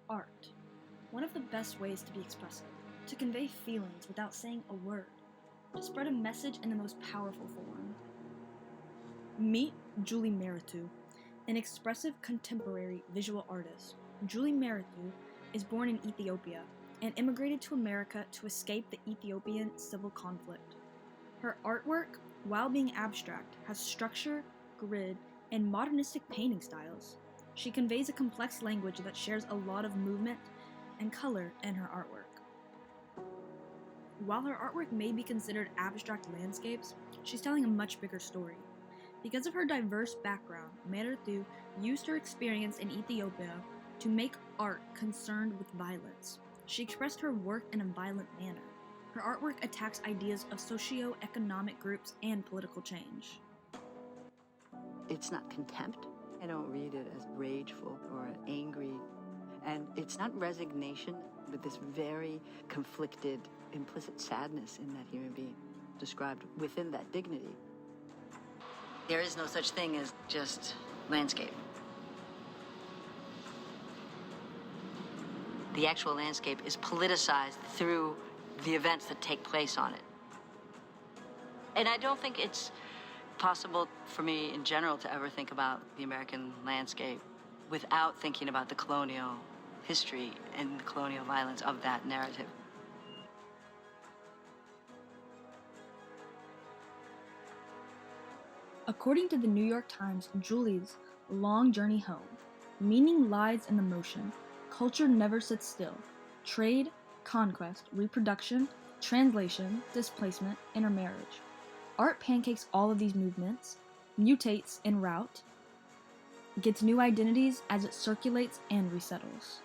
art. One of the best ways to be expressive, to convey feelings without saying a word, to spread a message in the most powerful form. Meet JulieMehretu, an expressive contemporary visual artist. JulieMehretu is born in Ethiopia and immigrated to America to escape the Ethiopian civil conflict. Her artwork, while being abstract, has structure, grid, and modernistic painting styles. She conveys a complex language that shares a lot of movement and color in her artwork. While her artwork may be considered abstract landscapes, she's telling a much bigger story. Because of her diverse background, Mehretu used her experience in Ethiopia to make art concerned with violence. She expressed her work in a violent manner. Her artwork attacks ideas of socio-economic groups and political change. It's not contempt. I don't read it as rageful or angry. And it's not resignation, but this very conflicted, implicit sadness in that human being, described within that dignity. There is no such thing as just landscape. The actual landscape is politicized through the events that take place on it. And I don't think it's possible for me in general to ever think about the American landscape without thinking about the colonial history and the colonial violence of that narrative. According to the New York Times, Julie's long journey home, meaning lies in the motion. Culture never sits still. Trade, conquest, reproduction, translation, displacement, intermarriage. Art pancakes all of these movements, mutates en route, gets new identities as it circulates and resettles.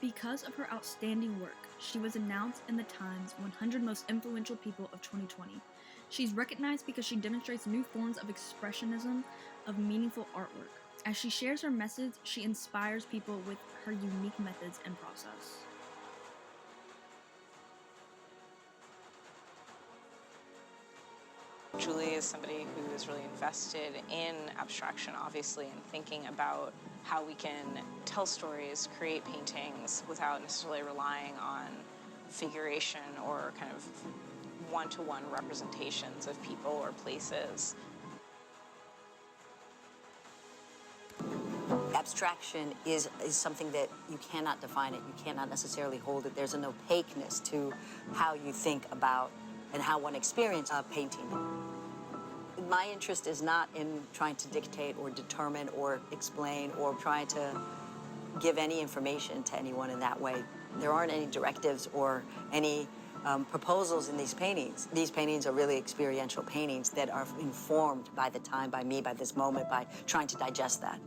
Because of her outstanding work, she was announced in the Times 100 Most Influential People of 2020. She's recognized because she demonstrates new forms of expressionism of meaningful artwork. As she shares her message, she inspires people with her unique methods and process. Julie is somebody who is really invested in abstraction, obviously, and thinking about how we can tell stories, create paintings without necessarily relying on figuration or kind of one-to-one representations of people or places. Abstraction is something that you cannot define it. You cannot necessarily hold it. There's an opaqueness to how you think about and how one experiences a painting. My interest is not in trying to dictate or determine or explain or trying to give any information to anyone in that way. There aren't any directives or any proposals in these paintings. These paintings are really experiential paintings that are informed by the time, by me, by this moment, by trying to digest that.